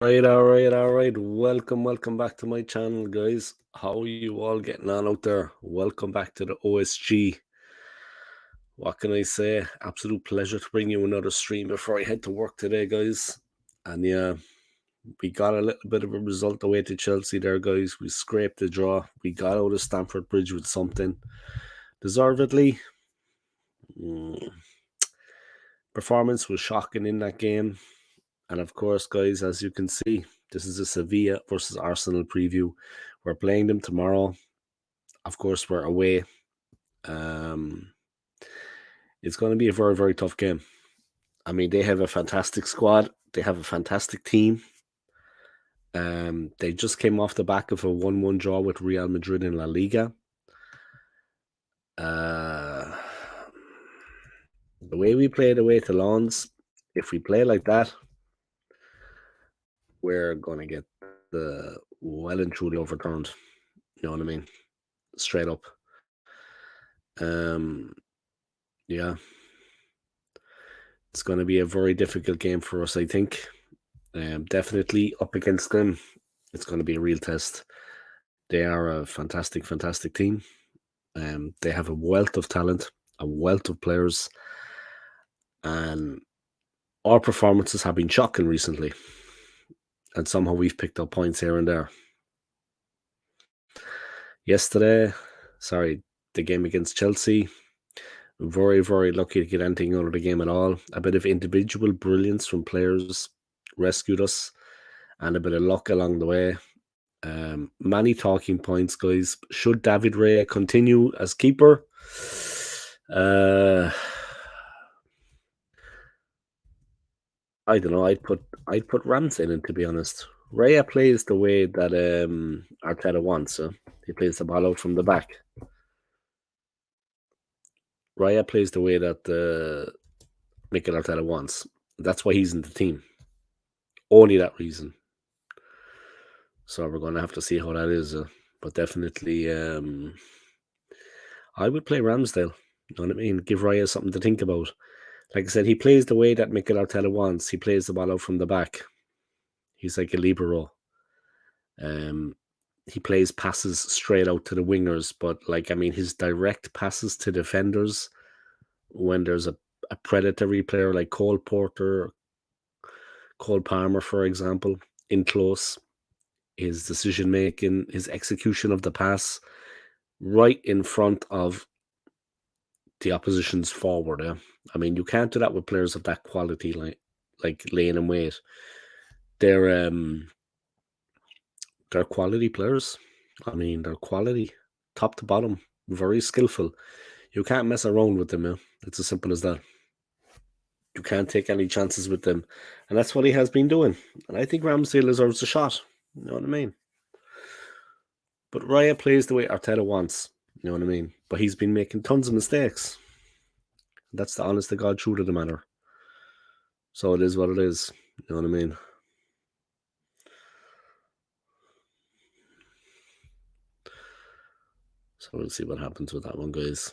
All right. Welcome back to my channel, guys. How are you all getting on out there? Welcome back to the OSG. What can I say? Absolute pleasure to bring you another stream before I head to work today, guys. And yeah, we got a little bit of a result away to Chelsea there, guys. We scraped the draw. We got out of Stamford Bridge with something. Deservedly. Performance was shocking in that game. And of course, guys, as you can see, this is a Sevilla versus Arsenal preview. We're playing them tomorrow. Of course, we're away. It's going to be a very, very tough game. I mean, they have a fantastic squad. They have a fantastic team. They just came off the back of a 1-1 draw with Real Madrid in La Liga. The way we played away to Lens, if we play like that, we're going to get the well and truly overturned. You know what I mean? Straight up. Yeah. It's going to be a very difficult game for us, I think. Definitely up against them, it's going to be a real test. They are a fantastic, fantastic team. They have a wealth of talent, a wealth of players, and our performances have been shocking recently. And somehow we've picked up points here and there. The game against Chelsea, very, very lucky to get anything out of the game at all. A bit of individual brilliance from players rescued us, and a bit of luck along the way. Many talking points, guys. Should David Raya continue as keeper? I don't know. I'd put Ramsey in, to be honest. Raya plays the way that Arteta wants. He plays the ball out from the back. Raya plays the way that Mikel Arteta wants. That's why he's in the team. Only that reason. So we're going to have to see how that is. But definitely, I would play Ramsdale. You know what I mean? Give Raya something to think about. Like I said, he plays the way that Mikel Arteta wants. He plays the ball out from the back. He's like a libero. He plays passes straight out to the wingers, but his direct passes to defenders when there's a predatory player like Cole Palmer, for example, in close, his decision making, his execution of the pass right in front of the opposition's forward. I mean, you can't do that with players of that quality, like laying in wait. They're quality players. I mean, they're quality, top to bottom, very skillful. You can't mess around with them. It's as simple as that. You can't take any chances with them, and that's what he has been doing. And I think Ramsdale deserves a shot. You know what I mean? But Raya plays the way Arteta wants. You know what I mean? But he's been making tons of mistakes. That's the honest to God truth of the matter. So it is what it is. You know what I mean? So we'll see what happens with that one, guys.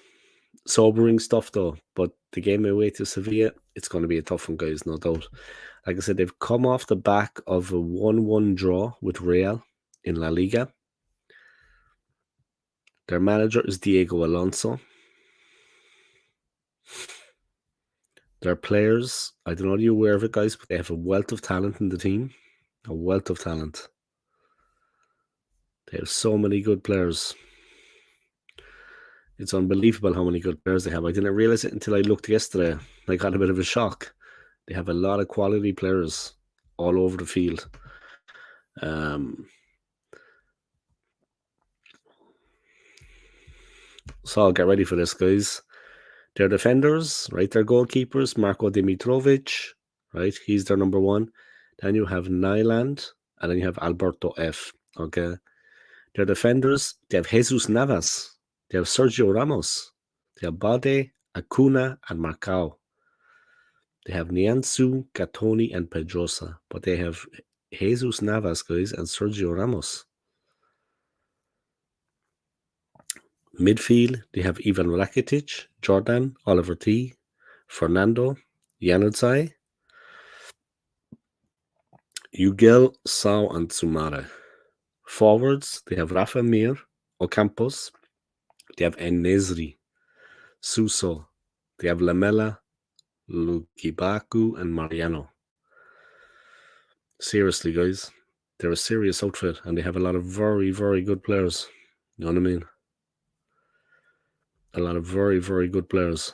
Sobering stuff, though. But the game away to Sevilla, it's going to be a tough one, guys, no doubt. Like I said, they've come off the back of a 1-1 draw with Real in La Liga. Their manager is Diego Alonso. Their players, I don't know if you're aware of it, guys, but they have a wealth of talent in the team. A wealth of talent. They have so many good players. It's unbelievable how many good players they have. I didn't realize it until I looked yesterday. I got a bit of a shock. They have a lot of quality players all over the field. So I'll get ready for this, guys. Their defenders, right? Their goalkeepers, Marko Dimitrovic, right? He's their number one. Then you have Nyland, and then you have Alberto F. Okay. Their defenders, they have Jesus Navas. They have Sergio Ramos. They have Bade, Acuna, and Marcao. They have Nianzou, Gatoni, and Pedrosa. But they have Jesus Navas, guys, and Sergio Ramos. Midfield, they have Ivan Rakitic, Jordan, Oliver T, Fernando, Januzaj. Ugel, Sao, and Tsumare. Forwards, they have Rafa Mir, Ocampos, they have En-Nesyri, Suso, they have Lamela, Lukibaku, and Mariano. Seriously, guys, they're a serious outfit, and they have a lot of very, very good players. You know what I mean? A lot of very, very good players.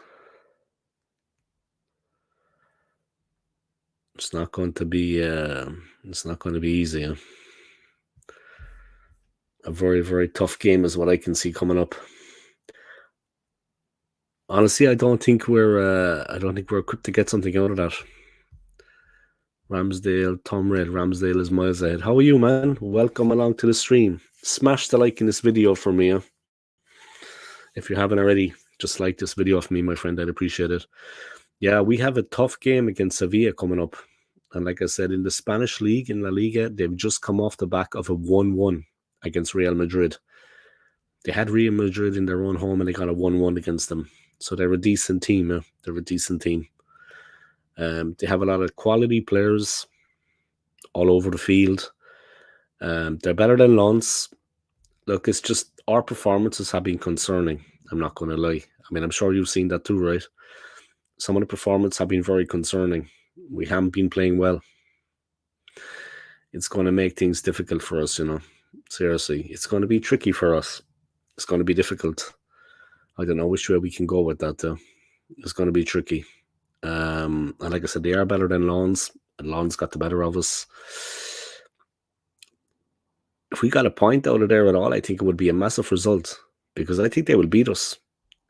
It's not going to be. It's not going to be easy. Huh? A very, very tough game is what I can see coming up. Honestly, I don't think we're. I don't think we're equipped to get something out of that. Ramsdale, Tom Red. Ramsdale is miles ahead. How are you, man? Welcome along to the stream. Smash the like in this video for me. Huh? If you haven't already, just like this video for me, my friend. I'd appreciate it. Yeah, we have a tough game against Sevilla coming up. And like I said, in the Spanish league, in La Liga, they've just come off the back of a 1-1 against Real Madrid. They had Real Madrid in their own home and they got a 1-1 against them. So they're a decent team. Yeah? They're a decent team. They have a lot of quality players all over the field. They're better than Lens. Look, it's just our performances have been concerning. I'm not going to lie. I mean, I'm sure you've seen that too, right? Some of the performances have been very concerning. We haven't been playing well. It's going to make things difficult for us, you know. Seriously, it's going to be tricky for us. It's going to be difficult. I don't know which way we can go with that, though. It's going to be tricky. And like I said, they are better than Lens, and Lens got the better of us. If we got a point out of there at all, I think it would be a massive result because I think they will beat us.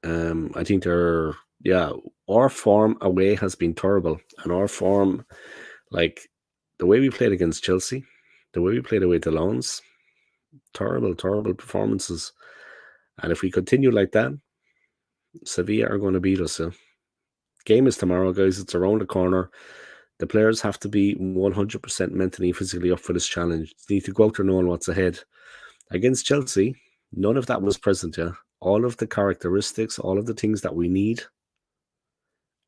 I think our form away has been terrible, and our form, like the way we played against Chelsea, the way we played away to Lens, terrible, terrible performances. And if we continue like that, Sevilla are going to beat us. Game is tomorrow, guys. It's around the corner. The players have to be 100% mentally and physically up for this challenge. They need to go out there knowing what's ahead. Against Chelsea, none of that was present, yeah. All of the characteristics, all of the things that we need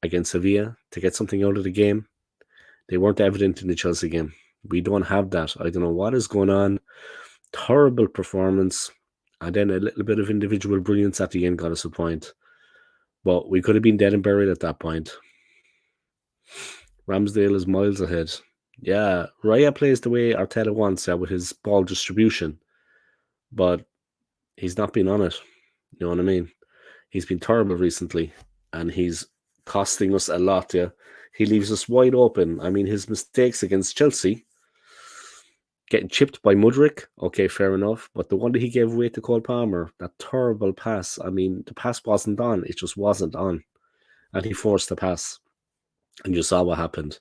against Sevilla to get something out of the game, they weren't evident in the Chelsea game. We don't have that. I don't know what is going on. Terrible performance. And then a little bit of individual brilliance at the end got us a point. But we could have been dead and buried at that point. Ramsdale is miles ahead. Yeah, Raya plays the way Arteta wants, with his ball distribution. But he's not been on it. You know what I mean? He's been terrible recently. And he's costing us a lot, yeah. He leaves us wide open. I mean, his mistakes against Chelsea, getting chipped by Mudryk, okay, fair enough. But the one that he gave away to Cole Palmer, that terrible pass, I mean, the pass wasn't on. It just wasn't on. And he forced the pass. And you saw what happened.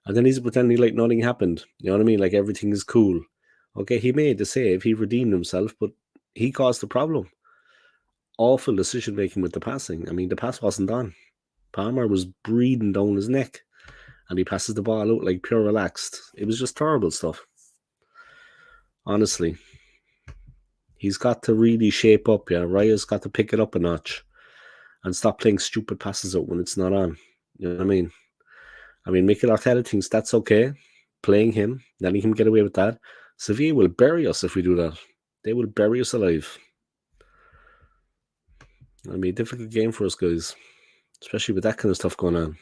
And then he's pretending like nothing happened. You know what I mean? Like everything is cool. Okay, he made the save. He redeemed himself, but he caused the problem. Awful decision making with the passing. I mean, the pass wasn't on. Palmer was breathing down his neck. And he passes the ball out like pure relaxed. It was just terrible stuff. Honestly. He's got to really shape up, yeah. Raya's got to pick it up a notch. And stop playing stupid passes out when it's not on. You know what I mean? Mikel Arteta thinks that's okay. Playing him, letting him get away with that. Sevilla will bury us if we do that. They will bury us alive. It'll be a difficult game for us, guys. Especially with that kind of stuff going on.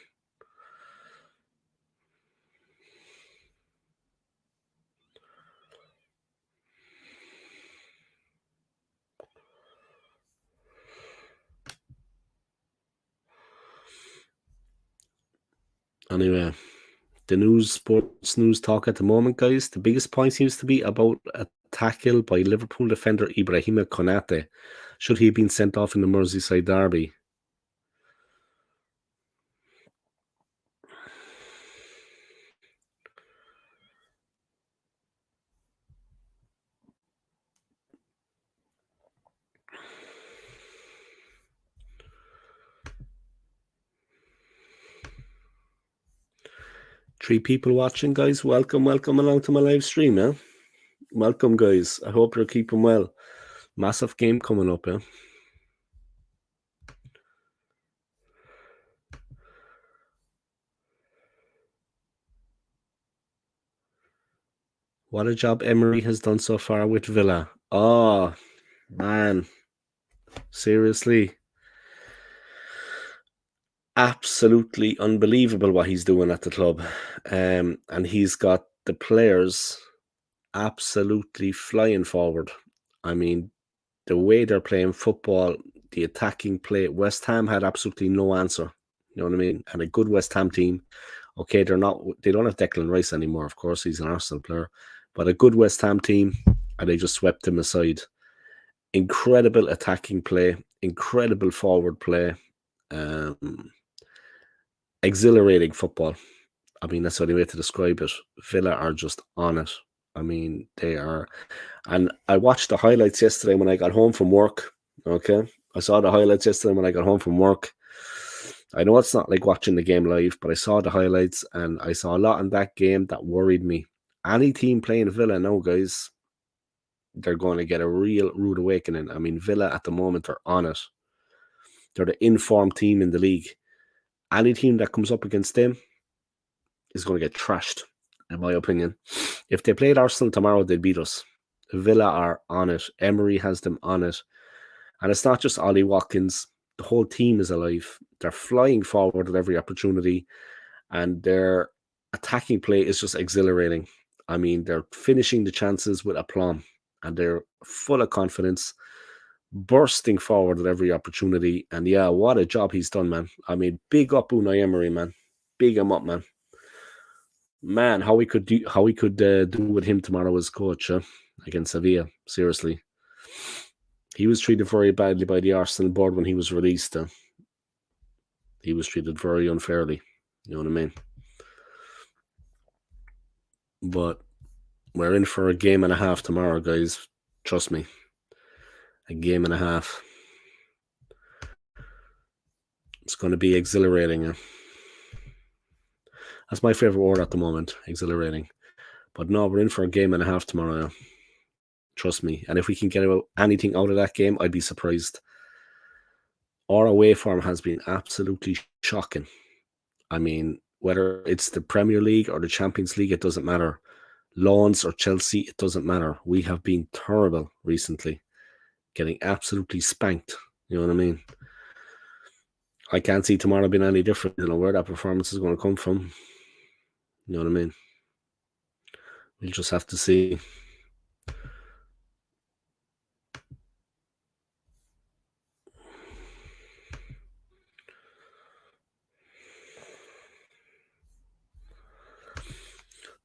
Anyway, the sports news talk at the moment, guys. The biggest point seems to be about a tackle by Liverpool defender Ibrahima Konate. Should he have been sent off in the Merseyside derby? Three people watching, guys. Welcome along to my live stream, yeah? Welcome, guys. I hope you're keeping well. Massive game coming up, yeah? What a job Emery has done so far with Villa. Oh, man. Seriously. Absolutely unbelievable what he's doing at the club. And he's got the players absolutely flying forward. I mean, the way they're playing football, the attacking play, West Ham had absolutely no answer. You know what I mean? And a good West Ham team. Okay, they don't have Declan Rice anymore, of course, he's an Arsenal player. But a good West Ham team, and they just swept him aside. Incredible attacking play, incredible forward play, exhilarating football. I mean, that's the only way to describe it. Villa are just on it. I mean, they are. And I watched the highlights yesterday when I got home from work. Okay. I saw the highlights yesterday when I got home from work. I know it's not like watching the game live, but I saw the highlights and I saw a lot in that game that worried me. Any team playing Villa now, guys, they're going to get a real rude awakening. I mean, Villa at the moment are on it. They're the informed team in the league. Any team that comes up against them is going to get trashed, in my opinion. If they played Arsenal tomorrow, they'd beat us. Villa are on it. Emery has them on it. And it's not just Ollie Watkins. The whole team is alive. They're flying forward at every opportunity. And their attacking play is just exhilarating. I mean, they're finishing the chances with aplomb. And they're full of confidence, bursting forward at every opportunity. And yeah, what a job he's done, man. I mean, big up Unai Emery, man. Big him up, man. Man, how we could do with him tomorrow as coach against Sevilla. Seriously, he was treated very badly by the Arsenal board when he was released. He was treated very unfairly. You know what I mean? But we're in for a game and a half tomorrow, guys. Trust me, a game and a half. It's going to be exhilarating. That's my favorite word at the moment, exhilarating. But no, we're in for a game and a half tomorrow. Trust me. And if we can get anything out of that game, I'd be surprised. Our away form has been absolutely shocking. I mean, whether it's the Premier League or the Champions League, it doesn't matter. Lens or Chelsea, it doesn't matter. We have been terrible recently, getting absolutely spanked. You know what I mean? I can't see tomorrow being any different. You know where that performance is going to come from. You know what I mean? We'll just have to see.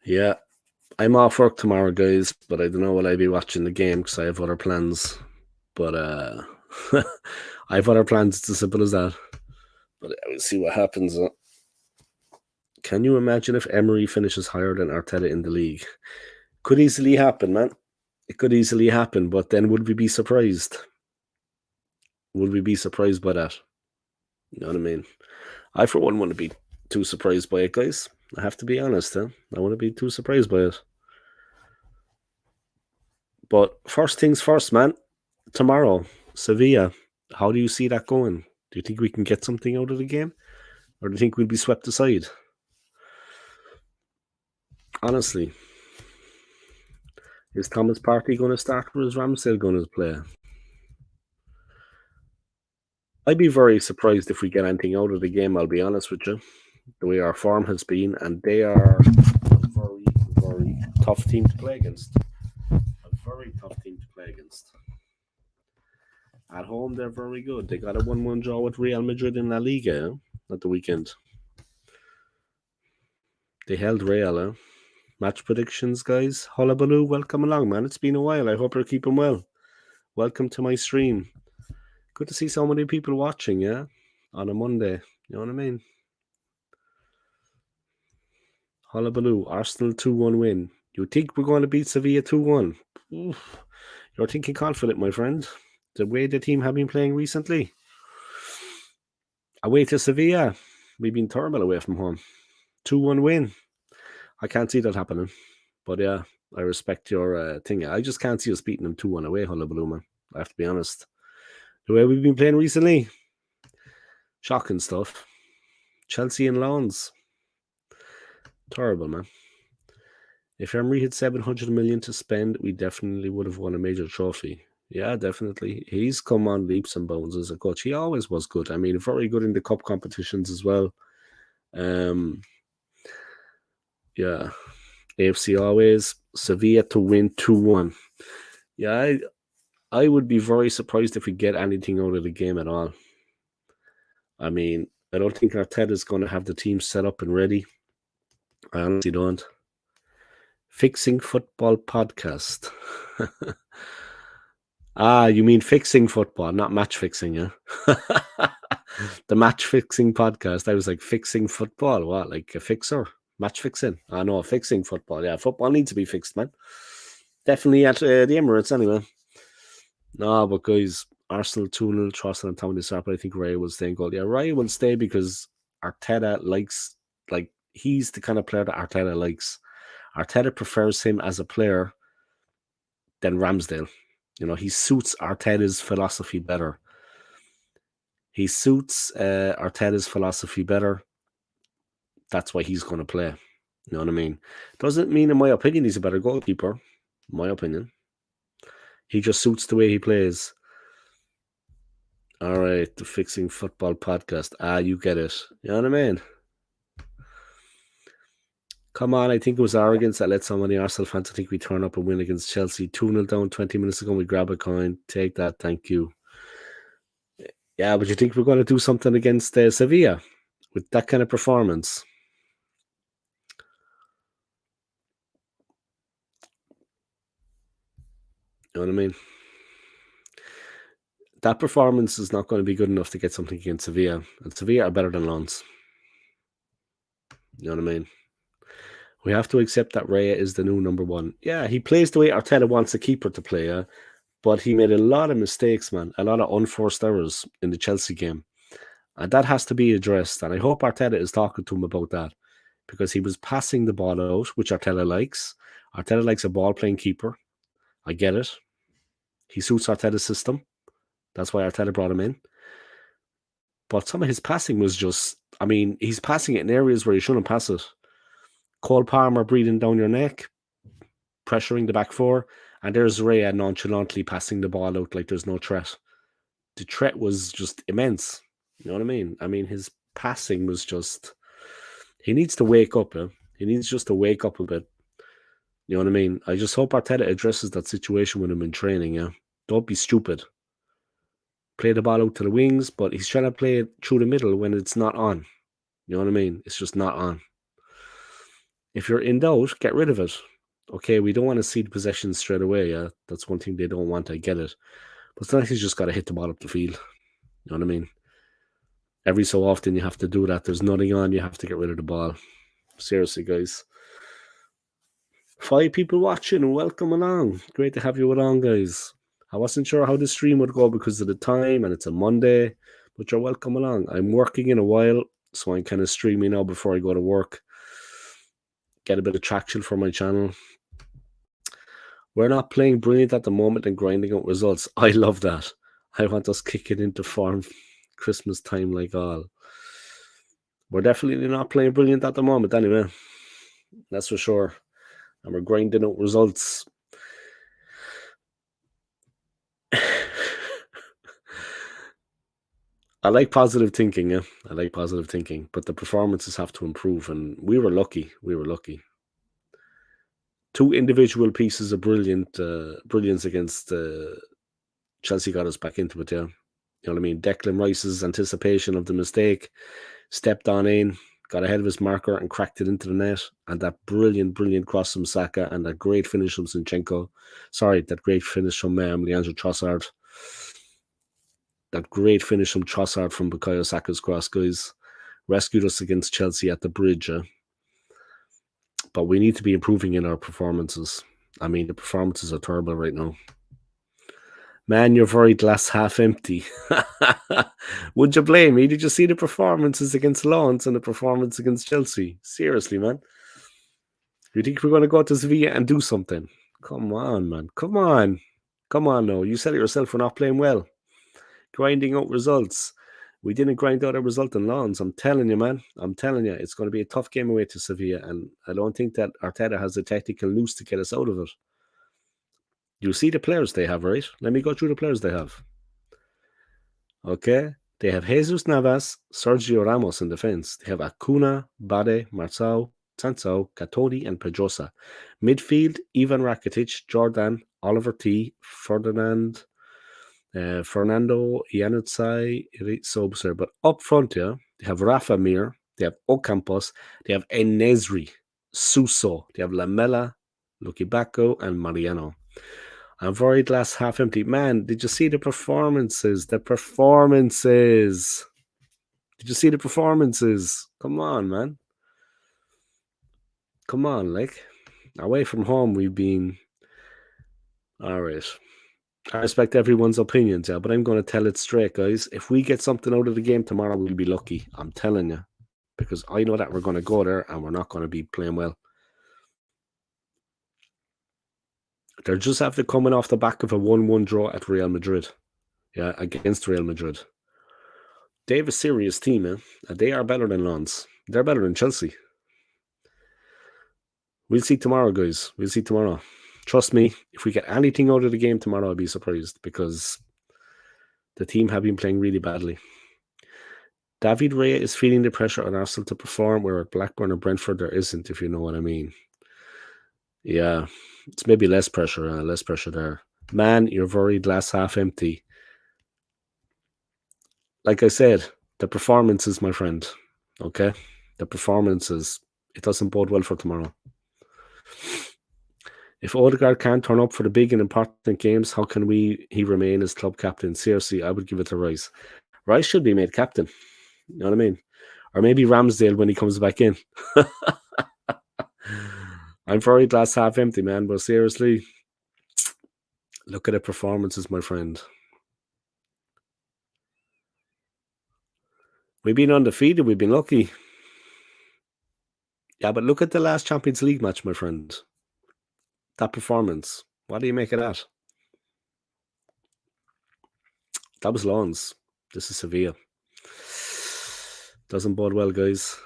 Yeah, I'm off work tomorrow, guys, but I don't know will I be watching the game because I have other plans. But I have other plans. It's as simple as that. But we'll see what happens. Can you imagine if Emery finishes higher than Arteta in the league? Could easily happen, man. It could easily happen, but then would we be surprised? Would we be surprised by that? You know what I mean? I, for one, wouldn't be too surprised by it, guys. I have to be honest, huh? I wouldn't be too surprised by it. But first things first, man. Tomorrow, Sevilla. How do you see that going? Do you think we can get something out of the game? Or do you think we'll be swept aside? Honestly. Is Thomas Partey going to start or is Ramsdale going to play? I'd be very surprised if we get anything out of the game, I'll be honest with you. The way our form has been, and they are a very, very tough team to play against. A very tough team to play against. At home, they're very good. They got a 1-1 draw with Real Madrid in La Liga at the weekend. They held Real. Match predictions, guys. Hullabaloo, welcome along, man. It's been a while. I hope you're keeping well. Welcome to my stream. Good to see so many people watching, yeah? On a Monday. You know what I mean? Hullabaloo, Arsenal 2-1 win. You think we're going to beat Sevilla 2-1? You're thinking confident, my friend. The way the team have been playing recently. Away to Sevilla, we've been terrible away from home. 2-1 win. I can't see that happening. But yeah, I respect your thing. I just can't see us beating them 2-1 away, Hullabaloo, man. I have to be honest. The way we've been playing recently, shocking stuff. Chelsea and Lens. Terrible, man. If Emery had 700 million to spend, we definitely would have won a major trophy. Yeah, definitely. He's come on leaps and bounds as a coach. He always was good. I mean, very good in the cup competitions as well. Yeah. AFC always. Sevilla to win 2-1. Yeah, I would be very surprised if we get anything out of the game at all. I mean, I don't think Arteta's going to have the team set up and ready. I honestly don't. Fixing Football podcast. You mean fixing football, not match fixing, yeah? The match fixing podcast. I was like, fixing football? What, like a fixer? Match fixing? I know, fixing football. Yeah, football needs to be fixed, man. Definitely at the Emirates, anyway. No, but guys, Arsenal 2-0, Trossard and Tommy Sarp. I think Ray will stay in goal. Yeah, Ray will stay because Arteta likes, like, he's the kind of player that Arteta likes. Arteta prefers him as a player than Ramsdale. You know, he suits Arteta's philosophy better. He suits Arteta's philosophy better. That's why he's going to play. You know what I mean? Doesn't mean, in my opinion, he's a better goalkeeper. In my opinion. He just suits the way he plays. All right, the Fixing Football podcast. You get it. You know what I mean? Come on, I think it was arrogance that led so many Arsenal fans to think we turn up and win against Chelsea. 2-0 down 20 minutes ago, we grab a coin. Take that, thank you. Yeah, but you think we're going to do something against Sevilla with that kind of performance? You know what I mean? That performance is not going to be good enough to get something against Sevilla. And Sevilla are better than Lens. You know what I mean? We have to accept that Raya is the new number one. Yeah, he plays the way Arteta wants the keeper to play, but he made a lot of mistakes, man. A lot of unforced errors in the Chelsea game. And that has to be addressed. And I hope Arteta is talking to him about that. Because he was passing the ball out, which Arteta likes. Arteta likes a ball-playing keeper. I get it. He suits Arteta's system. That's why Arteta brought him in. But some of his passing was just, I mean, he's passing it in areas where he shouldn't pass it. Cole Palmer breathing down your neck, pressuring the back four, and there's Raya nonchalantly passing the ball out like there's no threat. The threat was just immense. You know what I mean? I mean, his passing was just, he needs to wake up. He needs just to wake up a bit. You know what I mean? I just hope Arteta addresses that situation with him in training, yeah? Don't be stupid. Play the ball out to the wings, but he's trying to play it through the middle when it's not on. You know what I mean? It's just not on. If you're in doubt, get rid of it. Okay, we don't want to cede possession straight away, yeah? That's one thing they don't want, I get it. But sometimes he's just got to hit the ball up the field. You know what I mean? Every so often you have to do that. There's nothing on, you have to get rid of the ball. Seriously, guys. 5 people watching, welcome along. Great to have you along, guys. I wasn't sure how the stream would go because of the time, and it's a Monday, but you're welcome along. I'm working in a while, so I'm kind of streaming now before I go to work. Get a bit of traction for my channel. We're not playing brilliant at the moment and grinding out results. I love that. I want us kicking into form Christmas time like all. We're definitely not playing brilliant at the moment anyway. That's for sure. And we're grinding out results. I like positive thinking, yeah. I like positive thinking, but the performances have to improve, and we were lucky. 2 individual pieces of brilliance against Chelsea got us back into it, yeah. You know what I mean? Declan Rice's anticipation of the mistake, stepped on in, got ahead of his marker and cracked it into the net, and that brilliant cross from Saka and that great finish from Zinchenko. Sorry, that great finish from Leandro Trossard. That great finish from Trossard from Bukayo Saka's cross, guys. Rescued us against Chelsea at the bridge. But we need to be improving in our performances. I mean, the performances are terrible right now. Man, you're very glass half empty. Would you blame me? Did you see the performances against Lens and the performance against Chelsea? Seriously, man. You think we're going to go to Sevilla and do something? Come on, man. Come on. Come on now. You said it yourself, we're not playing well. Grinding out results. We didn't grind out a result in Lawns. I'm telling you, man. I'm telling you, it's going to be a tough game away to Sevilla, and I don't think that Arteta has the tactical nous to get us out of it. You see the players they have, right? Let me go through the players they have. Okay? They have Jesus Navas, Sergio Ramos in defense. They have Acuna, Bade, Marçal, Sansao, Gatoni, and Pedrosa. Midfield, Ivan Rakitic, Jordan, Oliver T, Ferdinand, Fernando, Yanutsai, Sobser. But up front here, they have Rafa Mir, they have Ocampos, they have En-Nesyri, Suso, they have Lamela, Lucky Bacco, and Mariano. I'm worried glass half empty. Man, did you see the performances? The performances. Did you see the performances? Come on, man. Come on, like. Away from home, we've been. All right. I respect everyone's opinions, yeah, but I'm going to tell it straight, guys. If we get something out of the game tomorrow, we'll be lucky. I'm telling you. Because I know that we're going to go there and we're not going to be playing well. They're just after coming off the back of a 1-1 draw at Real Madrid. Yeah, against Real Madrid. They have a serious team, and they are better than Lens. They're better than Chelsea. We'll see tomorrow, guys. We'll see tomorrow. Trust me, if we get anything out of the game tomorrow, I'll be surprised because the team have been playing really badly. David Raya is feeling the pressure on Arsenal to perform, where at Blackburn or Brentford there isn't, if you know what I mean. Yeah, it's maybe less pressure there. Man, you're very glass half empty. Like I said, the performances, my friend. Okay? The performances. It doesn't bode well for tomorrow. If Odegaard can't turn up for the big and important games, how can he remain as club captain? Seriously, I would give it to Rice. Rice should be made captain. You know what I mean? Or maybe Ramsdale when he comes back in. I'm very glass half empty, man. But seriously, look at the performances, my friend. We've been undefeated. We've been lucky. Yeah, but look at the last Champions League match, my friend. That performance. What do you make of that? That was Lens. This is Sevilla. Doesn't bode well, guys.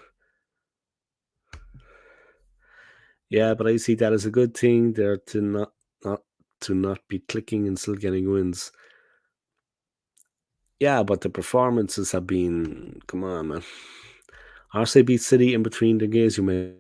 Yeah, but I see that as a good thing. They're to not be clicking and still getting wins. Yeah, but the performances have been, come on, man. Arsenal beat City in between the games, you may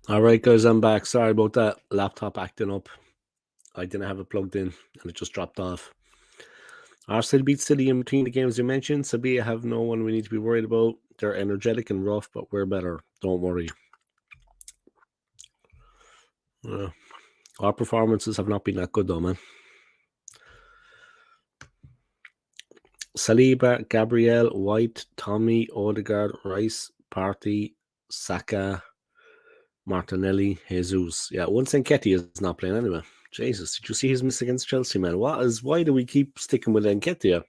All right, guys, I'm back. Sorry about that. Laptop acting up. I didn't have it plugged in and it just dropped off. Arsenal beat City in between the games you mentioned. Sevilla have no one we need to be worried about. They're energetic and rough, but we're better. Don't worry. Our performances have not been that good, though, man. Saliba, Gabriel, White, Tommy, Odegaard, Rice, Partey, Saka, Martinelli, Jesus. Yeah, once Nketiah is not playing anyway. Jesus, did you see his miss against Chelsea, man? Why do we keep sticking with Nketiah?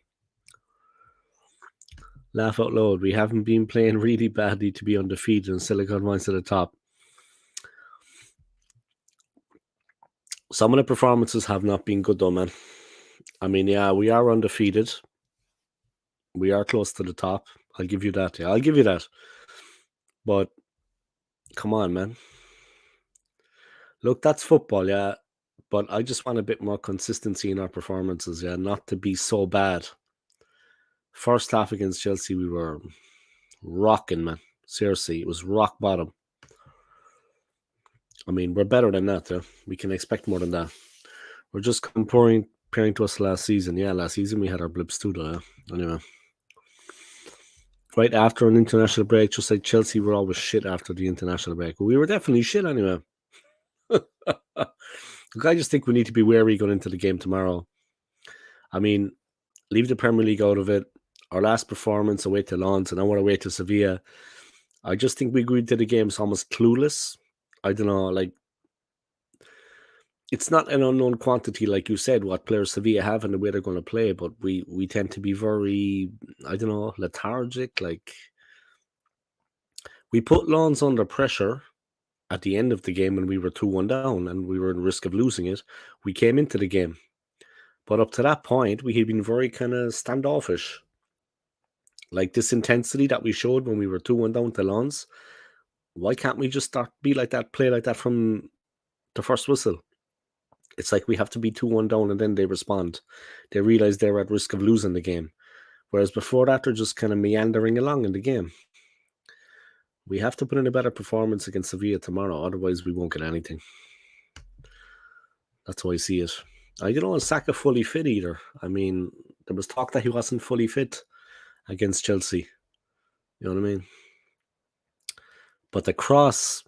Laugh out loud. We haven't been playing really badly to be undefeated and still got points to the top. Some of the performances have not been good, though, man. I mean, yeah, we are undefeated. We are close to the top. I'll give you that. Yeah, I'll give you that. But come on, man. Look, that's football, yeah. But I just want a bit more consistency in our performances, yeah, not to be so bad. First half against Chelsea, we were rocking, man. Seriously, it was rock bottom. I mean, we're better than that, yeah. We can expect more than that. We're just comparing to us last season. Yeah, last season we had our blips too, though. Yeah? Anyway. Right after an international break, just like Chelsea were always shit after the international break. We were definitely shit anyway. Look, I just think we need to be wary going into the game tomorrow. I mean, leave the Premier League out of it. Our last performance away to Lens and now we're away to Sevilla. I just think we go into the games almost clueless. I don't know, like, it's not an unknown quantity, like you said, what players Sevilla have and the way they're going to play, but we tend to be very, I don't know, lethargic. Like, we put Lens under pressure at the end of the game when we were 2-1 down and we were in risk of losing it. We came into the game. But up to that point, we had been very kind of standoffish. Like this intensity that we showed when we were 2-1 down to Lens, why can't we just start be like that, play like that from the first whistle? It's like we have to be 2-1 down and then they respond. They realize they're at risk of losing the game. Whereas before that, they're just kind of meandering along in the game. We have to put in a better performance against Sevilla tomorrow, otherwise we won't get anything. That's how I see it. I don't know Saka fully fit either. I mean, there was talk that he wasn't fully fit against Chelsea. You know what I mean? But the cross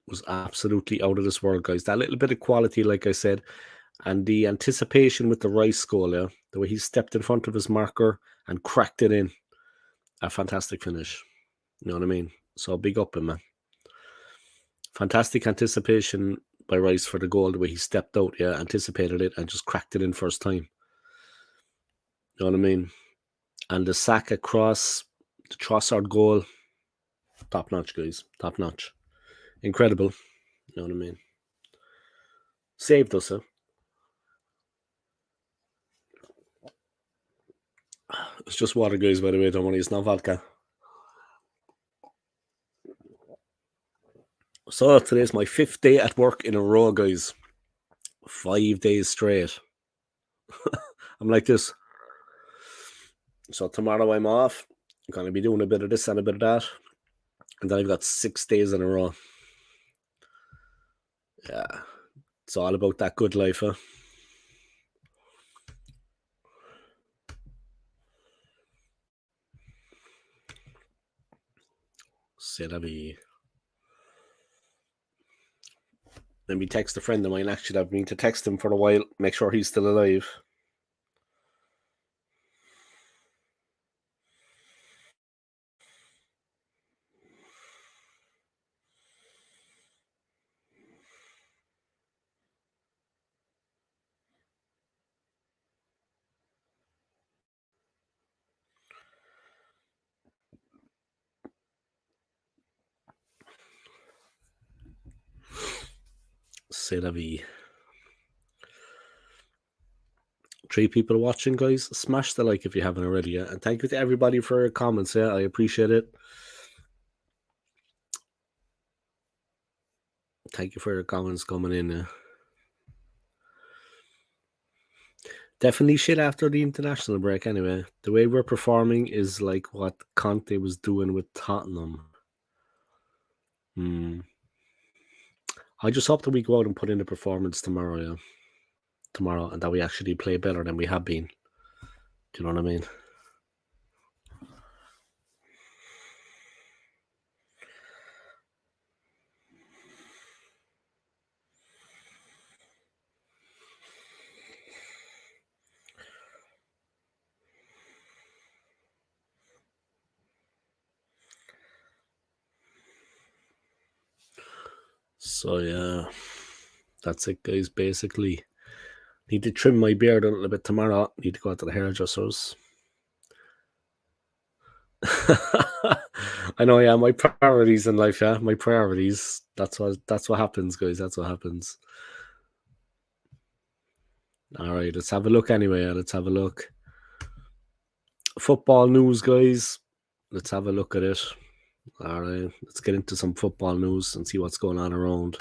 was absolutely out of this world, guys. That little bit of quality, like I said, and the anticipation with the Rice goal, yeah, the way he stepped in front of his marker and cracked it in. A fantastic finish. You know what I mean? So big up him, man. Fantastic anticipation by Rice for the goal, the way he stepped out, yeah, anticipated it and just cracked it in first time. You know what I mean? And the Saka cross, the Trossard goal, top notch, guys. Top notch. Incredible. You know what I mean? Saved us, huh? It's just water, guys, by the way. Don't worry, it's not vodka. So today's my 5th day at work in a row, guys. 5 days straight. I'm like this. So tomorrow I'm off. I'm going to be doing a bit of this and a bit of that. And then I've got 6 days in a row. Yeah. It's all about that good life, huh? C'est la vie. Let me text a friend of mine. Actually, I've been to text him for a while. Make sure he's still alive. C'est la vie. 3 people watching, guys. Smash the like if you haven't already. Yeah? And thank you to everybody for your comments. Yeah, I appreciate it. Thank you for your comments coming in. Yeah. Definitely shit after the international break. Anyway, the way we're performing is like what Conte was doing with Tottenham. I just hope that we go out and put in a performance tomorrow, yeah. Tomorrow, and that we actually play better than we have been. Do you know what I mean? So yeah, that's it, guys. Basically, need to trim my beard a little bit tomorrow. Need to go out to the hairdressers. I know, yeah. My priorities in life, yeah. My priorities. That's what happens, guys. That's what happens. All right, let's have a look anyway. Let's have a look. Football news, guys. Let's have a look at it. All right, let's get into some football news and see what's going on around.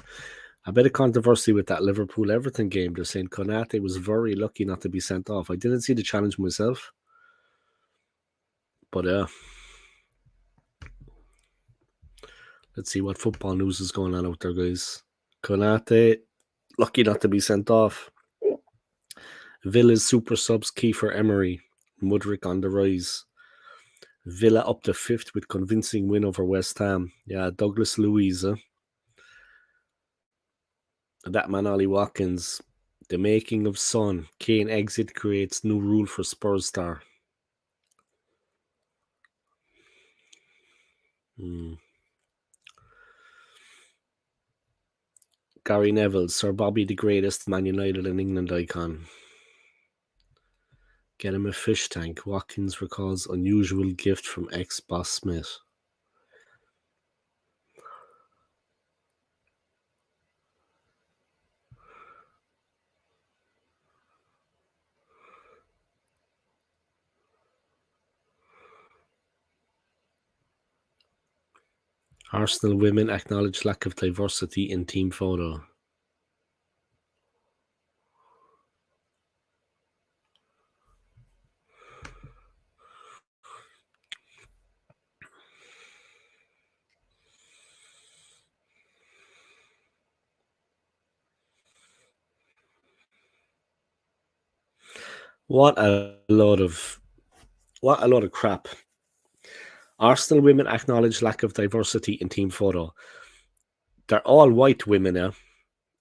A bit of controversy with that Liverpool Everton game. They're saying Konate was very lucky not to be sent off. I didn't see the challenge myself, but let's see what football news is going on out there, guys. Konate, lucky not to be sent off. Villa's super subs key for Emery. Mudryk on the rise. Villa up to 5th with convincing win over West Ham. Yeah, Douglas Luiz. That man, Ollie Watkins. The making of Son. Kane exit creates new rule for Spurs star. Gary Neville. Sir Bobby the greatest Man United and England icon. Get him a fish tank. Watkins recalls unusual gift from ex-boss Smith. Arsenal women acknowledge lack of diversity in team photo. What a load of crap. Arsenal women acknowledge lack of diversity in team photo. They're all white women, yeah.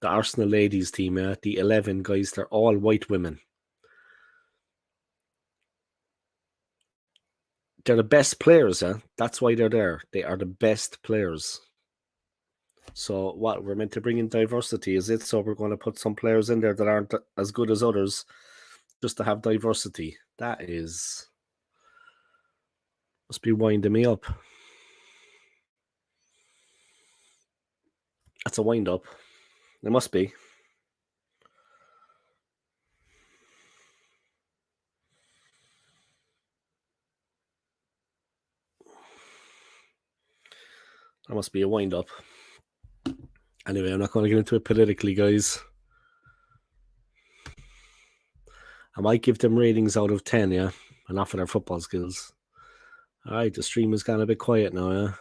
The Arsenal ladies team, yeah. The 11 guys, they're all white women. They're the best players, yeah. That's why they're there. They are the best players. So what, we're meant to bring in diversity, is it? So we're going to put some players in there that aren't as good as others just to have diversity. That is... must be winding me up. That's a wind up. It must be. That must be a wind up. Anyway, I'm not going to get into it politically, guys. I might give them ratings out of 10, yeah? And not for their football skills. All right, the stream has gone a bit quiet now, yeah?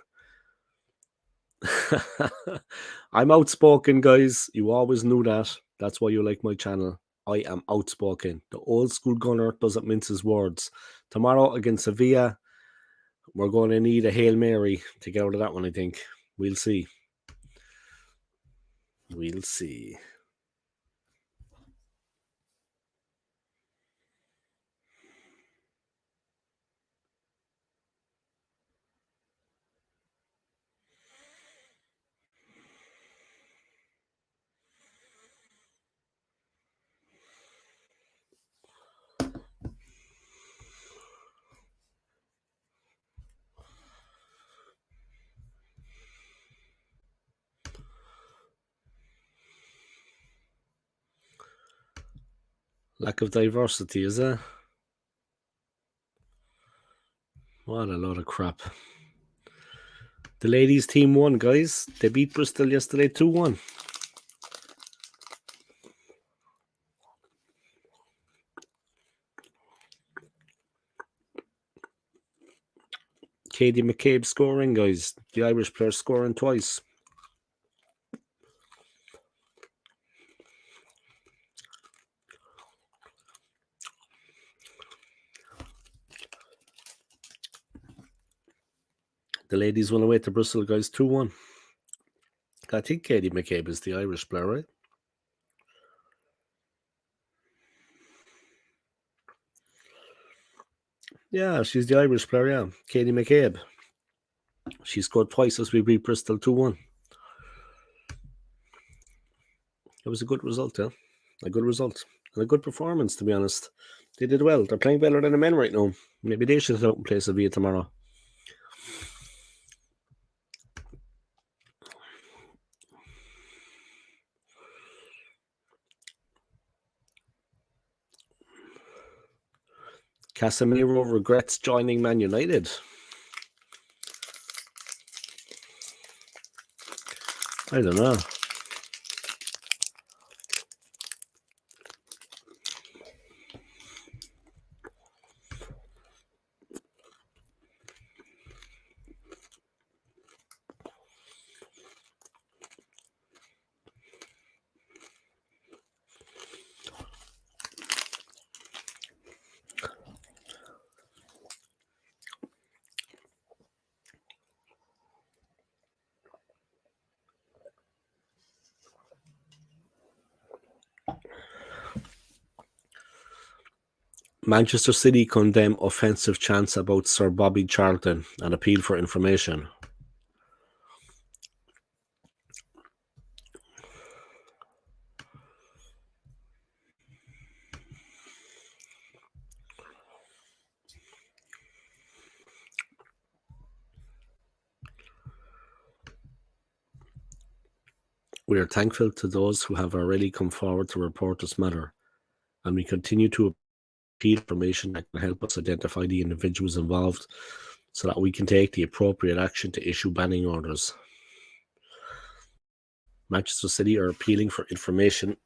I'm outspoken, guys. You always knew that. That's why you like my channel. I am outspoken. The old school gunner doesn't mince his words. Tomorrow against Sevilla, we're going to need a Hail Mary to get out of that one, I think. We'll see. We'll see. Lack of diversity, is there? What a load of crap. The ladies team won, guys. They beat Bristol yesterday 2-1. Katie McCabe scoring, guys. The Irish player scoring twice. The ladies won away to Bristol, guys, 2-1. I think Katie McCabe is the Irish player, right? Yeah, she's the Irish player, yeah. Katie McCabe. She scored twice as we beat Bristol 2-1. It was a good result, yeah. A good result. And a good performance, to be honest. They did well. They're playing better than the men right now. Maybe they should head out and play Sevilla tomorrow. Casemiro regrets joining Man United. I don't know. Manchester City condemn offensive chants about Sir Bobby Charlton and appeal for information. We are thankful to those who have already come forward to report this matter, and we continue to appeal information that can help us identify the individuals involved so that we can take the appropriate action to issue banning orders. Manchester City are appealing for information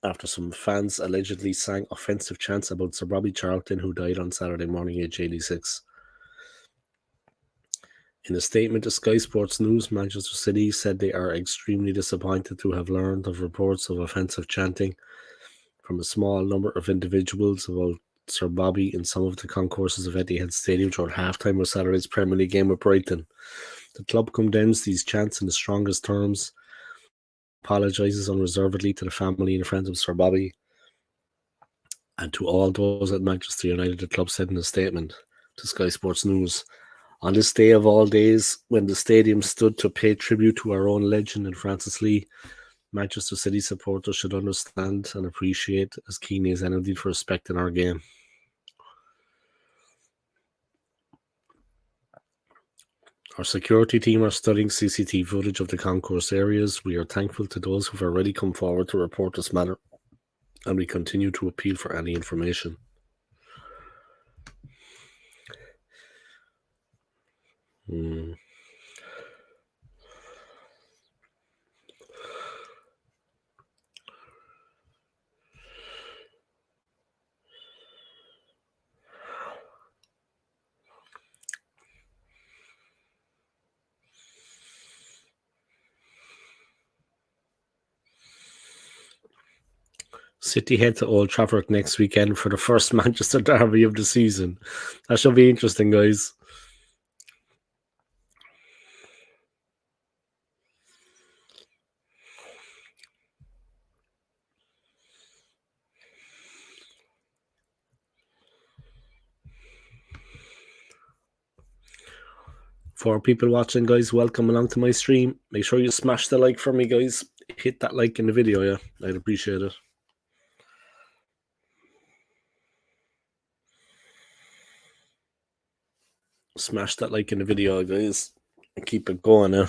after some fans allegedly sang offensive chants about Sir Bobby Charlton, who died on Saturday morning, aged 86. In a statement to Sky Sports News, Manchester City said they are extremely disappointed to have learned of reports of offensive chanting from a small number of individuals about Sir Bobby in some of the concourses of Etihad Stadium during halftime of Saturday's Premier League game with Brighton. The club condemns these chants in the strongest terms, apologises unreservedly to the family and friends of Sir Bobby, and to all those at Manchester United, the club said in a statement to Sky Sports News. On this day of all days, when the stadium stood to pay tribute to our own legend in Francis Lee, Manchester City supporters should understand and appreciate as keenly as anyone for respect in our game. Our security team are studying CCTV footage of the concourse areas. We are thankful to those who have already come forward to report this matter, and we continue to appeal for any information. City head to Old Trafford next weekend for the first Manchester derby of the season. That should be interesting, guys. For people watching, guys, welcome along to my stream. Make sure you smash the like for me, guys. Hit that like in the video, yeah. I'd appreciate it. Smash that like in the video, guys. And keep it going now.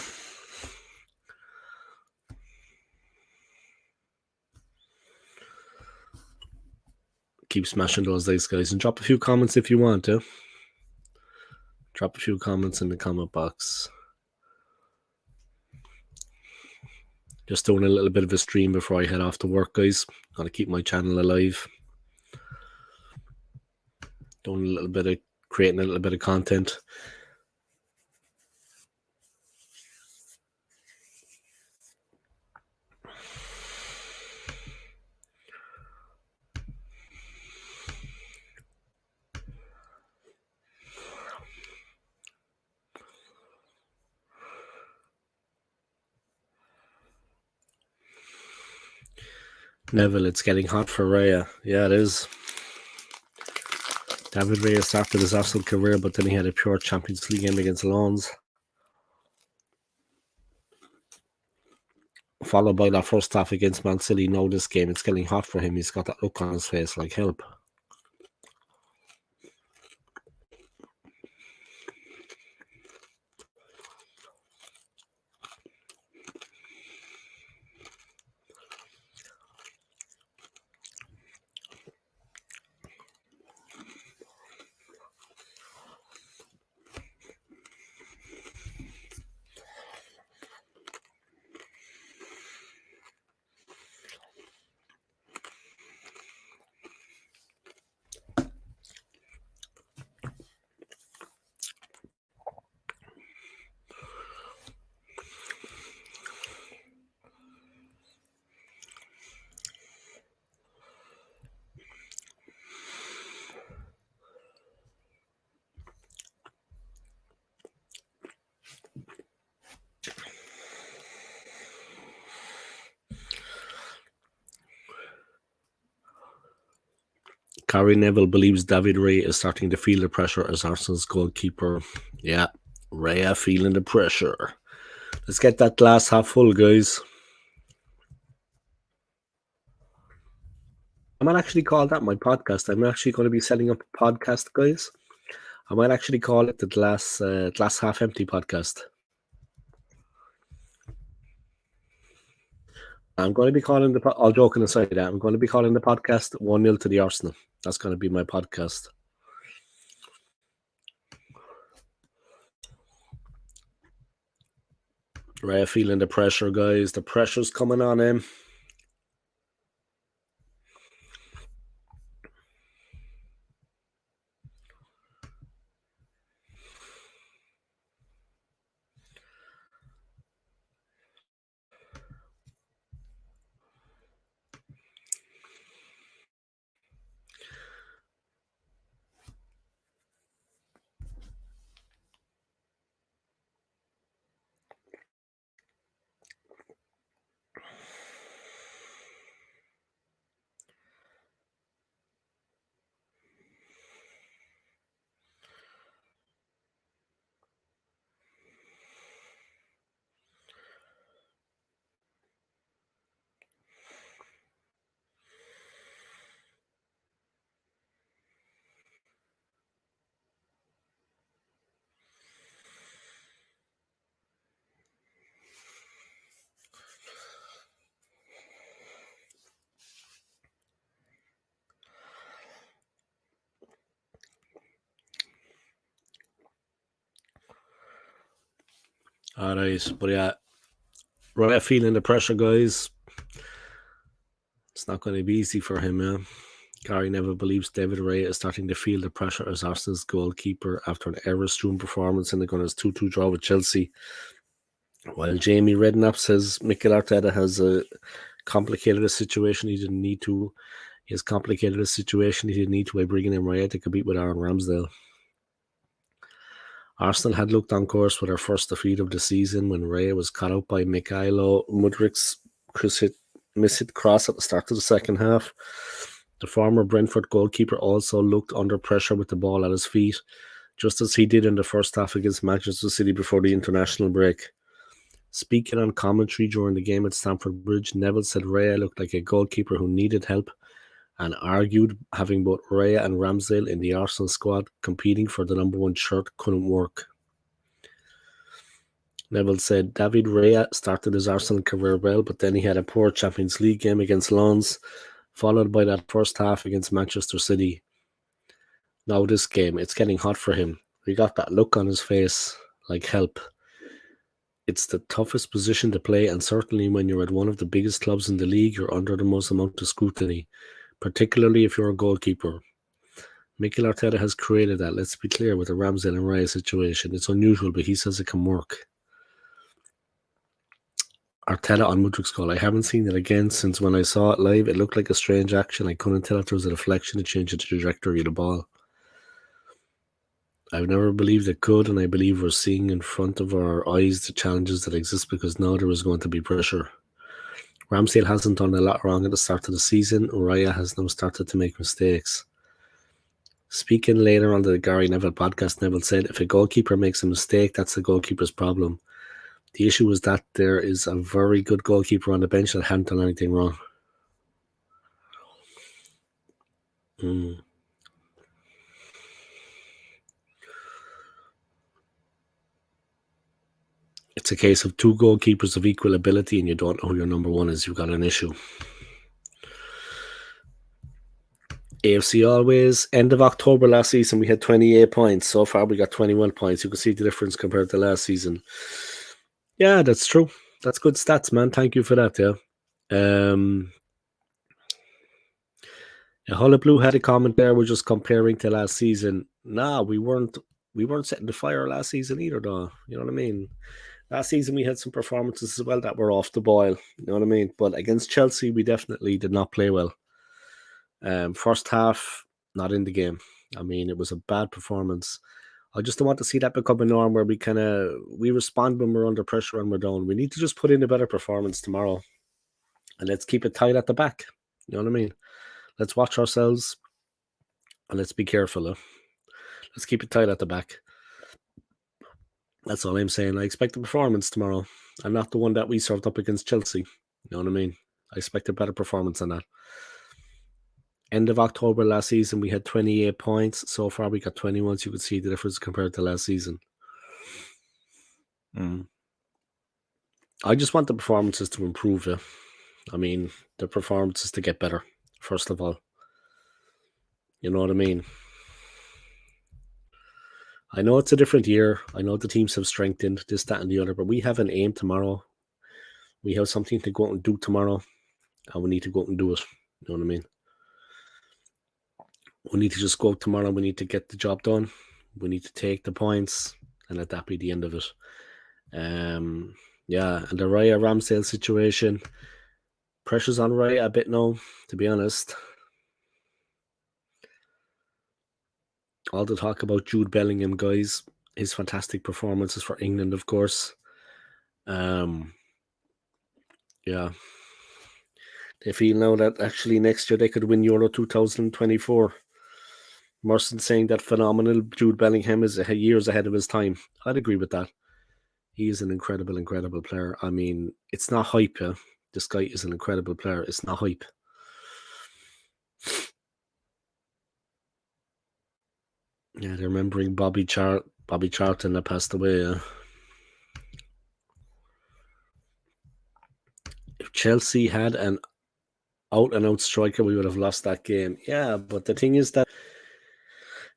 Keep smashing those likes, guys. And drop a few comments if you want to. Drop a few comments in the comment box. Just doing a little bit of a stream before I head off to work, guys. Gotta keep my channel alive. Doing a little bit of creating a little bit of content. Neville, it's getting hot for Raya. Yeah, it is. David Raya started his Arsenal career, but then he had a pure Champions League game against Lens, followed by that first half against Man City. Now this game, it's getting hot for him. He's got that look on his face like help. Gary Neville believes David Raya is starting to feel the pressure as Arsenal's goalkeeper. Yeah, Raya feeling the pressure. Let's get that glass half full, guys. I might actually call that my podcast. I'm actually going to be setting up a podcast, guys. I might actually call it the glass half empty podcast. I'm going to be calling all joking aside, I'm going to be calling the podcast 1-0 to the Arsenal. That's going to be my podcast. Raya feeling the pressure, guys. The pressure's coming on him. Alright, but yeah, Raya feeling the pressure, guys. It's not going to be easy for him, yeah. Gary Neville believes David Raya is starting to feel the pressure as Arsenal's goalkeeper after an error-strewn performance in the Gunners' 2-2 draw with Chelsea. While Jamie Redknapp says Mikel Arteta has complicated a situation he didn't need to. He has complicated a situation he didn't need to by bringing in Raya to compete with Aaron Ramsdale. Arsenal had looked on course with their first defeat of the season when Raya was caught out by Mikhailo Mudrik's miss-hit cross at the start of the second half. The former Brentford goalkeeper also looked under pressure with the ball at his feet, just as he did in the first half against Manchester City before the international break. Speaking on commentary during the game at Stamford Bridge, Neville said Raya looked like a goalkeeper who needed help and argued having both Raya and Ramsdale in the Arsenal squad competing for the number one shirt couldn't work. Neville said David Raya started his Arsenal career well, but then he had a poor Champions League game against Lens, followed by that first half against Manchester City. Now this game, it's getting hot for him. He got that look on his face like help. It's the toughest position to play, and certainly when you're at one of the biggest clubs in the league, you're under the most amount of scrutiny, particularly if you're a goalkeeper. Mikel Arteta has created that, let's be clear, with the Ramsdale and Raya situation. It's unusual, but he says it can work. Arteta on Mudrik's goal. I haven't seen it again since when I saw it live. It looked like a strange action. I couldn't tell if there was a deflection to change the trajectory of the ball. I've never believed it could, and I believe we're seeing in front of our eyes the challenges that exist because now there is going to be pressure. Ramsdale hasn't done a lot wrong at the start of the season. Raya has now started to make mistakes. Speaking later on the Gary Neville podcast, Neville said, if a goalkeeper makes a mistake, that's the goalkeeper's problem. The issue is that there is a very good goalkeeper on the bench that hadn't done anything wrong. It's a case of two goalkeepers of equal ability and you don't know who your number one is. You've got an issue. AFC always. End of October last season, we had 28 points. So far, we got 21 points. You can see the difference compared to last season. Yeah, that's true. That's good stats, man. Thank you for that, yeah. Hulla Blue had a comment there. We're just comparing to last season. Nah, we weren't setting the fire last season either, though. You know what I mean? Last season, we had some performances as well that were off the boil. You know what I mean? But against Chelsea, we definitely did not play well. First half, not in the game. I mean, it was a bad performance. I just don't want to see that become a norm where we respond when we're under pressure and we're down. We need to just put in a better performance tomorrow. And let's keep it tight at the back. You know what I mean? Let's watch ourselves and let's be careful. Let's keep it tight at the back. That's all I'm saying. I expect a performance tomorrow. I'm not the one that we served up against Chelsea. You know what I mean? I expect a better performance than that. End of October last season, we had 28 points. So far, we got 21. So you could see the difference compared to last season. I just want the performances to improve. I mean, the performances to get better, first of all. You know what I mean? I know it's a different year. I know the teams have strengthened, this, that, and the other, but we have an aim tomorrow. We have something to go out and do tomorrow, and we need to go out and do it. You know what I mean? We need to just go out tomorrow. We need to get the job done. We need to take the points, and let that be the end of it. Yeah, and the Raya Ramsdale situation, pressure's on Raya a bit now, to be honest. All the talk about Jude Bellingham, guys, his fantastic performances for England, of course. Yeah. They feel now that actually next year they could win Euro 2024. Merson saying that phenomenal Jude Bellingham is years ahead of his time. I'd agree with that. He is an incredible, incredible player. I mean, it's not hype. Yeah? This guy is an incredible player. It's not hype. Yeah, they're remembering Bobby Charlton that passed away. If Chelsea had an out-and-out striker, we would have lost that game. Yeah, but the thing is that,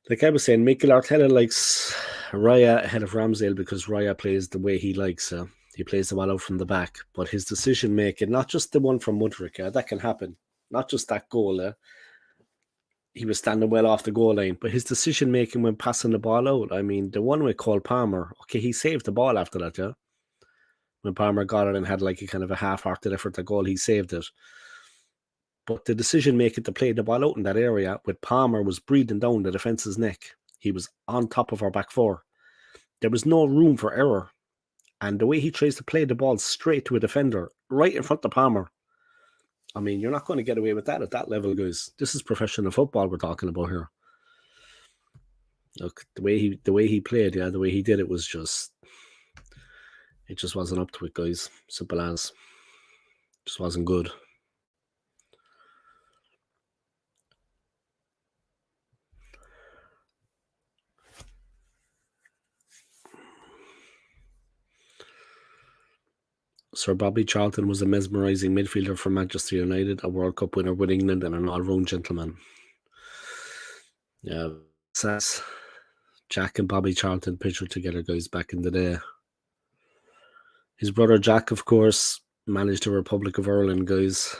like I was saying, Mikel Arteta likes Raya ahead of Ramsdale because Raya plays the way he likes. He plays the ball out from the back. But his decision-making, not just the one from Mudryk, that can happen. Not just that goal. He was standing well off the goal line. But his decision-making when passing the ball out, I mean, the one with Cole Palmer, okay, he saved the ball after that, yeah? When Palmer got it and had like a kind of a half-hearted effort at goal, he saved it. But the decision making to play the ball out in that area with Palmer was breathing down the defence's neck. He was on top of our back four. There was no room for error. And the way he tries to play the ball straight to a defender, right in front of Palmer. I mean, you're not going to get away with that at that level, guys. This is professional football we're talking about here. Look, the way he played, the way he did it was just, it just wasn't up to it, guys. Simple as. Just wasn't good. Sir Bobby Charlton was a mesmerising midfielder for Manchester United, a World Cup winner with England, and an all-round gentleman. Yeah, that's Jack and Bobby Charlton pictured together, guys, back in the day. His brother Jack, of course, managed the Republic of Ireland, guys.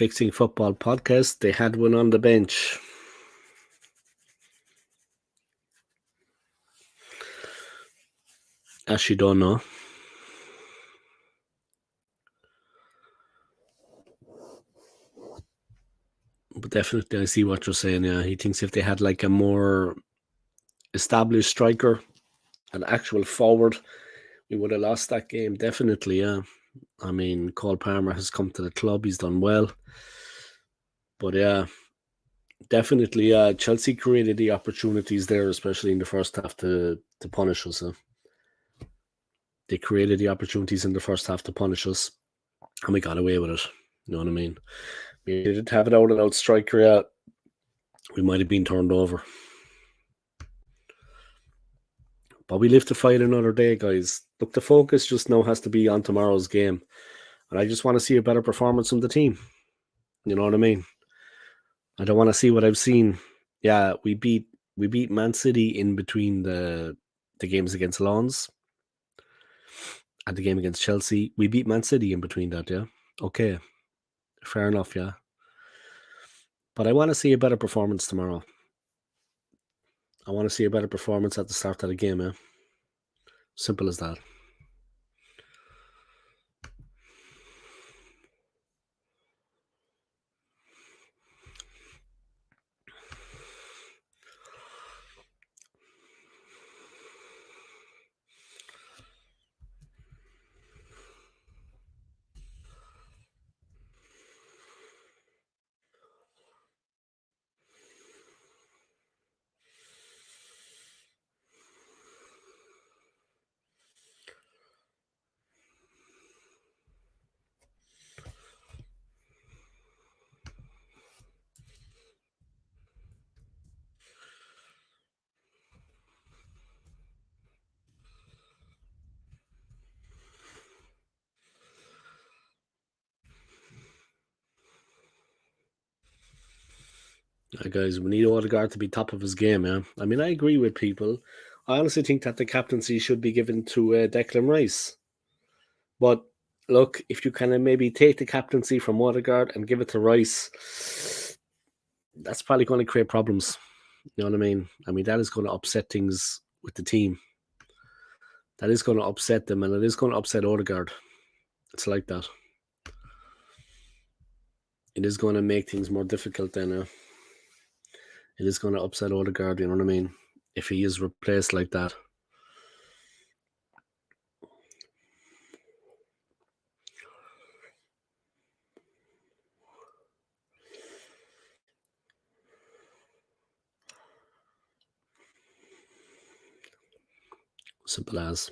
Fixing Football podcast. They had one on the bench. Actually, don't know. But definitely, I see what you're saying. Yeah, he thinks if they had like a more established striker, an actual forward, we would have lost that game. Definitely, yeah. I mean, Cole Palmer has come to the club. He's done well. But yeah, definitely, Chelsea created the opportunities there, especially in the first half to punish us. They created the opportunities in the first half to punish us, and we got away with it. You know what I mean? We didn't have it out and out striker yet. We might have been turned over. But we live to fight another day, guys. Look, the focus just now has to be on tomorrow's game. And I just want to see a better performance from the team. You know what I mean? I don't want to see what I've seen. Yeah, we beat Man City in between the games against Lens and the game against Chelsea. We beat Man City in between that, yeah? Okay. Fair enough, yeah. But I want to see a better performance tomorrow. I want to see a better performance at the start of the game, yeah? Simple as that. Guys, we need Odegaard to be top of his game, yeah? I mean, I agree with people. I honestly think that the captaincy should be given to Declan Rice. But look, if you kind of maybe take the captaincy from Odegaard and give it to Rice, that's probably going to create problems. You know what I mean? I mean, that is going to upset things with the team. That is going to upset them, and it is going to upset Odegaard. It's like that. It is going to make things more difficult then. It is going to upset Odegaard, you know what I mean? If he is replaced like that. Simple as.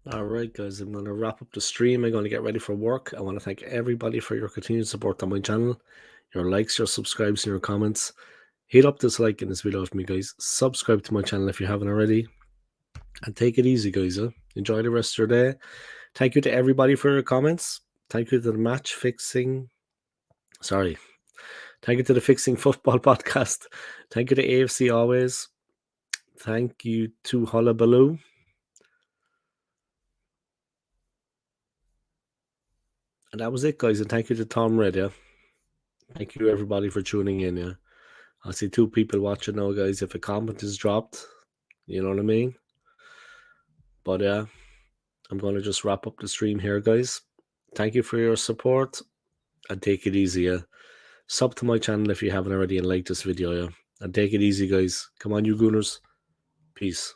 All right, guys, I'm going to wrap up the stream. I'm going to get ready for work. I want to thank everybody for your continued support on my channel, your likes, your subscribes, and your comments. Hit up this like in this video for me, guys. Subscribe to my channel if you haven't already. And take it easy, guys. Enjoy the rest of your day. Thank you to everybody for your comments. Thank you to the match fixing. Sorry. Thank you to the Fixing Football podcast. Thank you to AFC Always. Thank you to Hullabaloo. And that was it, guys. And thank you to Tom Red, yeah. Thank you, everybody, for tuning in, yeah. I see 2 people watching now, guys. If a comment is dropped, you know what I mean? But yeah, I'm going to just wrap up the stream here, guys. Thank you for your support. And take it easy, yeah. Sub to my channel if you haven't already and like this video, yeah. And take it easy, guys. Come on, you gooners. Peace.